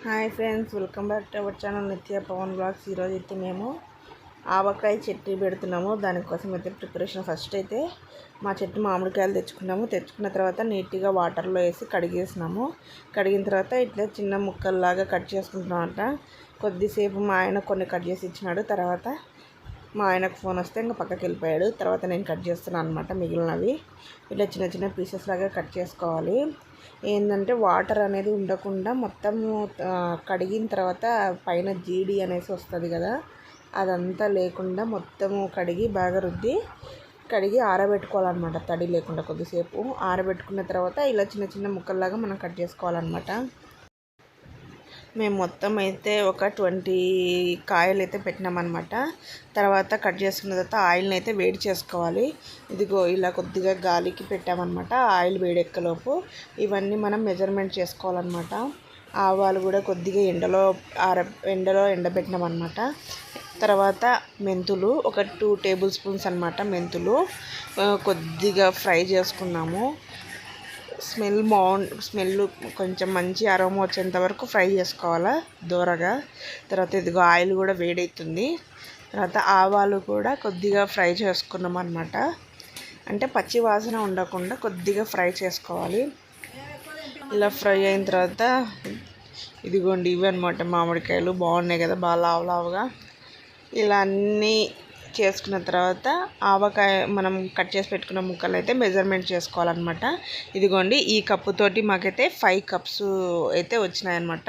Hi friends, welcome back to our channel నిత్య Pawan blogs. ఈరోజు అయితే మేము ఆవకాయ చట్నీ పెడుతున్నాము. దానికోసం అయితే ప్రిపరేషన్ ఫస్ట్ అయితే మా చెట్టు మామిడికాయలు తెచ్చుకున్న తర్వాత నీట్గా వాటర్లో వేసి కడిగేసినాము. కడిగిన తర్వాత ఇట్లా చిన్న ముక్కల్లాగా కట్ చేసుకుంటున్నామంట. కొద్దిసేపు మా ఆయన కొన్ని కట్ చేసి ఇచ్చినాడు. తర్వాత మా ఆయనకు ఫోన్ వస్తే ఇంకా పక్కకి వెళ్ళిపోయాడు. తర్వాత నేను కట్ చేస్తున్నాను అనమాట. మిగిలినవి ఇట్లా చిన్న చిన్న పీసెస్ లాగా కట్ చేసుకోవాలి. ఏంటంటే వాటర్ అనేది ఉండకుండా మొత్తము కడిగిన తర్వాత పైన జీడి అనేసి వస్తుంది కదా, అదంతా లేకుండా మొత్తము కడిగి బాగా కడిగి ఆరబెట్టుకోవాలన్నమాట. తడి లేకుండా కొద్దిసేపు ఆరబెట్టుకున్న తర్వాత ఇలా చిన్న చిన్న ముక్కల్లాగా మనం కట్ చేసుకోవాలన్నమాట. మేము మొత్తం అయితే ఒక 20 కాయలు అయితే పెట్టినామన్నమాట. తర్వాత కట్ చేసుకున్న తర్వాత ఆయిల్ని అయితే వేడి చేసుకోవాలి. ఇదిగో ఇలా కొద్దిగా గాలికి పెట్టామన్నమాట. ఆయిల్ వేడెక్కలోపు ఇవన్నీ మనం మెజర్మెంట్ చేసుకోవాలన్నమాట. ఆవాలు కూడా కొద్దిగా ఎండలో ఎండబెట్టినామన్నమాట. తర్వాత మెంతులు ఒక 2 టేబుల్ స్పూన్స్ అన్నమాట. మెంతులు కొద్దిగా ఫ్రై చేసుకున్నాము. స్మెల్ కొంచెం మంచి అరోమా వచ్చేంత వరకు ఫ్రై చేసుకోవాలా దూరగా. తర్వాత ఇదిగో ఆయిల్ కూడా వేడవుతుంది. తర్వాత ఆవాలు కూడా కొద్దిగా ఫ్రై చేసుకున్నాం అనమాట. అంటే పచ్చి వాసన ఉండకుండా కొద్దిగా ఫ్రై చేసుకోవాలి. ఇలా ఫ్రై అయిన తర్వాత ఇదిగోండి ఇవి అనమాట మామిడికాయలు. బాగున్నాయి కదా, బాగా లావులావుగా. ఇలా అన్నీ చేసుకున్న తర్వాత ఆవకాయ మనం కట్ చేసి పెట్టుకున్న ముక్కలు అయితే మెజర్మెంట్ చేసుకోవాలన్నమాట. ఇదిగోండి ఈ కప్పుతోటి మాకైతే 5 కప్స్ అయితే వచ్చినాయన్నమాట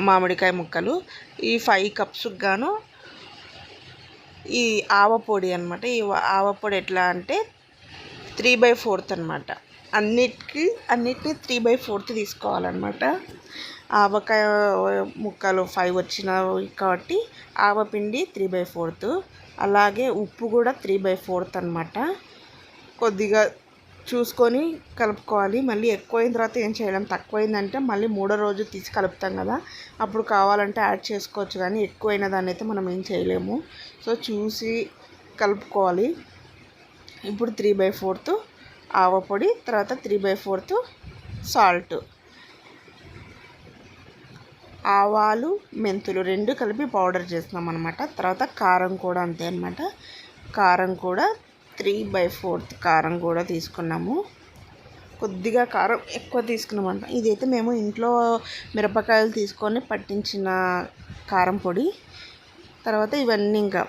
మామిడికాయ ముక్కలు. ఈ 5 కప్స్కి గాను ఈ ఆవపొడి అనమాట. ఈ ఆవపొడి ఎట్లా అంటే 3/4 అనమాట. అన్నిటినీ 3/4 తీసుకోవాలన్నమాట. ఆవకాయ ముక్కలు 5 వచ్చినవి కాబట్టి ఆవపిండి 3/4. అలాగే ఉప్పు కూడా 3/4 అనమాట. కొద్దిగా చూసుకొని కలుపుకోవాలి. మళ్ళీ ఎక్కువైన తర్వాత ఏం చేయలేం. తక్కువైందంటే మళ్ళీ 3వ రోజు తీసి కలుపుతాం కదా, అప్పుడు కావాలంటే యాడ్ చేసుకోవచ్చు. కానీ ఎక్కువైన దాన్ని అయితే మనం ఏం చేయలేము. సో చూసి కలుపుకోవాలి. ఇప్పుడు 3/4 ఆవపొడి, తర్వాత 3/4 సాల్ట్. ఆవాలు మెంతులు 2 కలిపి పౌడర్ చేస్తున్నాం అనమాట. తర్వాత కారం కూడా అంతే అనమాట. కారం కూడా 3/4 కారం కూడా తీసుకున్నాము. కొద్దిగా కారం ఎక్కువ తీసుకున్నామంట. ఇదైతే మేము ఇంట్లో మిరపకాయలు తీసుకొని పట్టించిన కారం పొడి. తర్వాత ఇవన్నీ ఇంకా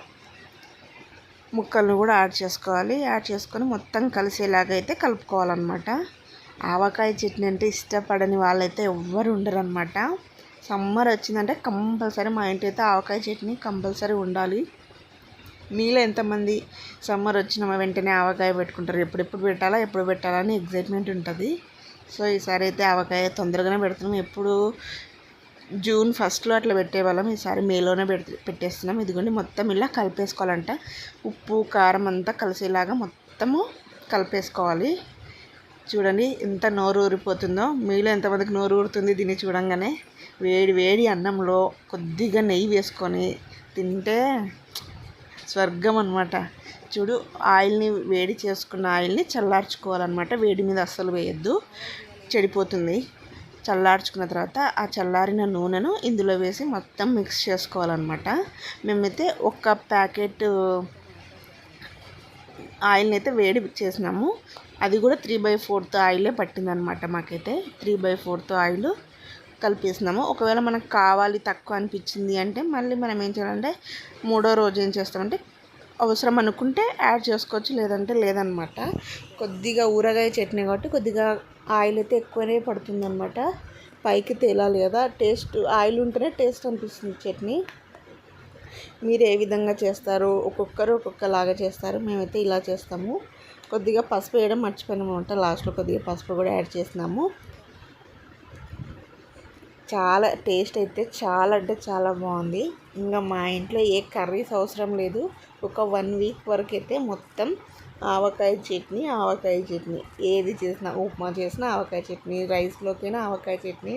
ముక్కలను కూడా యాడ్ చేసుకోవాలి. యాడ్ చేసుకొని మొత్తం కలిసేలాగా అయితే కలుపుకోవాలన్నమాట. ఆవకాయ చట్నీ అంటే ఇష్టపడని వాళ్ళైతే ఎవ్వరు ఉండరు అనమాట. సమ్మర్ వచ్చిందంటే కంపల్సరీ మా ఇంటి అయితే ఆవకాయ చట్నీ కంపల్సరీ ఉండాలి. మీలో ఎంతమంది సమ్మర్ వచ్చిన వెంటనే ఆవకాయ పెట్టుకుంటారు? ఎప్పుడు పెట్టాలా అని ఎగ్జైట్మెంట్ ఉంటుంది. సో ఈసారి అయితే ఆవకాయ తొందరగానే పెడుతున్నాం. ఎప్పుడు జూన్ 1 అట్లా పెట్టేవాళ్ళం, ఈసారి మేలోనే పెట్టేస్తున్నాం. ఇదిగోండి మొత్తం ఇలా కలిపేసుకోవాలంట. ఉప్పు కారం అంతా కలిసేలాగా మొత్తము కలిపేసుకోవాలి. చూడండి ఎంత నోరు ఊరిపోతుందో. మీలో ఎంతమందికి నోరు ఊరుతుంది దీన్ని చూడంగానే? వేడి వేడి అన్నంలో కొద్దిగా నెయ్యి వేసుకొని తింటే స్వర్గం అనమాట. చూడు, ఆయిల్ని వేడి చేసుకున్న ఆయిల్ని చల్లార్చుకోవాలన్నమాట. వేడి మీద అస్సలు వేయద్దు, చెడిపోతుంది. చల్లార్చుకున్న తర్వాత ఆ చల్లారిన నూనెను ఇందులో వేసి మొత్తం మిక్స్ చేసుకోవాలన్నమాట. మేమైతే ఒక ప్యాకెట్ ఆయిల్ని అయితే వేడి చేసినాము. అది కూడా 3/4 ఆయిలే పట్టిందనమాట మాకైతే. 3/4 ఆయిల్ కలిపేసినాము. ఒకవేళ మనకు కావాలి తక్కువ అనిపించింది అంటే మళ్ళీ మనం ఏం చేయాలంటే 3వ రోజు ఏం చేస్తామంటే అవసరం అనుకుంటే యాడ్ చేసుకోవచ్చు, లేదంటే లేదనమాట. కొద్దిగా ఊరగాయ చట్నీ కాబట్టి కొద్దిగా ఆయిల్ అయితే ఎక్కువనే పడుతుందన్నమాట. పైకి తేలాలి కదా, టేస్ట్ ఆయిల్ ఉంటేనే టేస్ట్ అనిపిస్తుంది చట్నీ. మీరు ఏ విధంగా చేస్తారు? ఒక్కొక్కరు ఒక్కొక్కలాగా చేస్తారు. మేమైతే ఇలా చేస్తాము. కొద్దిగా పసుపు వేయడం మర్చిపోయినాము అనమాట. లాస్ట్లో కొద్దిగా పసుపు కూడా యాడ్ చేసినాము. చాలా టేస్ట్ అయితే చాలా అంటే చాలా బాగుంది. ఇంకా మా ఇంట్లో ఏ కర్రీస్ అవసరం లేదు. ఒక 1 వీక్ వరకు అయితే మొత్తం ఆవకాయ చట్నీ. ఏది చేసినా, ఉప్మా చేసినా ఆవకాయ చట్నీ, రైస్లోకైనా ఆవకాయ చట్నీ.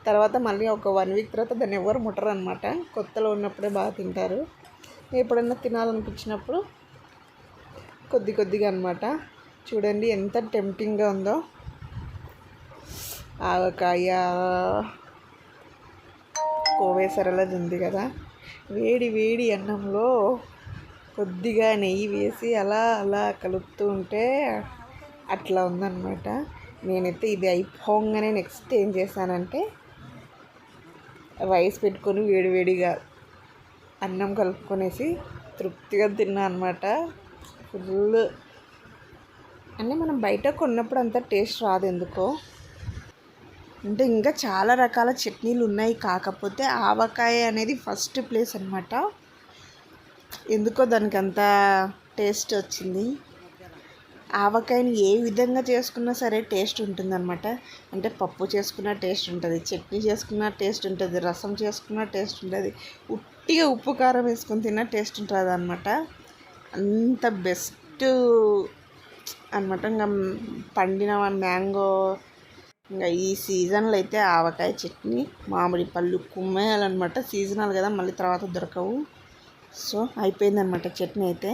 తర్వాత మళ్ళీ ఒక 1 వీక్ తర్వాత దాన్ని ఎవరు ముట్టరు అనమాట. కొత్తలో ఉన్నప్పుడే బాగా తింటారు. ఎప్పుడన్నా తినాలనిపించినప్పుడు కొద్దిగా అనమాట. చూడండి ఎంత టెంప్టింగ్గా ఉందో ఆవకాయ. కోవేసరలది ఉంది కదా, వేడి వేడి అన్నంలో కొద్దిగా నెయ్యి వేసి అలా అలా కలుపుతూ ఉంటే అట్లా ఉందన్నమాట. నేనైతే ఇది అయిపోగానే నెక్స్ట్ ఏం చేశానంటే రైస్ పెట్టుకొని వేడివేడిగా అన్నం కలుపుకొనేసి తృప్తిగా తిన్నా అనమాట. ఫుల్ అంటే మనం బయట కొన్నప్పుడు అంత టేస్ట్ రాదు ఎందుకో. అంటే ఇంకా చాలా రకాల చట్నీలు ఉన్నాయి, కాకపోతే ఆవకాయ అనేది ఫస్ట్ ప్లేస్ అనమాట. ఎందుకో దానికి అంత టేస్ట్ వచ్చింది. ఆవకాయని ఏ విధంగా చేసుకున్నా సరే టేస్ట్ ఉంటుందన్నమాట. అంటే పప్పు చేసుకున్న టేస్ట్ ఉంటుంది, చట్నీ చేసుకున్న టేస్ట్ ఉంటుంది, రసం చేసుకున్న టేస్ట్ ఉంటుంది, ఉట్టిగా ఉప్పు కారం వేసుకొని తిన్న టేస్ట్ ఉంటుంది అనమాట. అంత బెస్ట్ అనమాట. ఇంకా పండిన మ్యాంగో, ఇంకా ఈ సీజన్లో అయితే ఆవకాయ చట్నీ, మామిడి పళ్ళు కుమ్మేయాలన్నమాట. సీజనల్ కదా, మళ్ళీ తర్వాత దొరకవు. సో అయిపోయిందనమాట చట్నీ అయితే.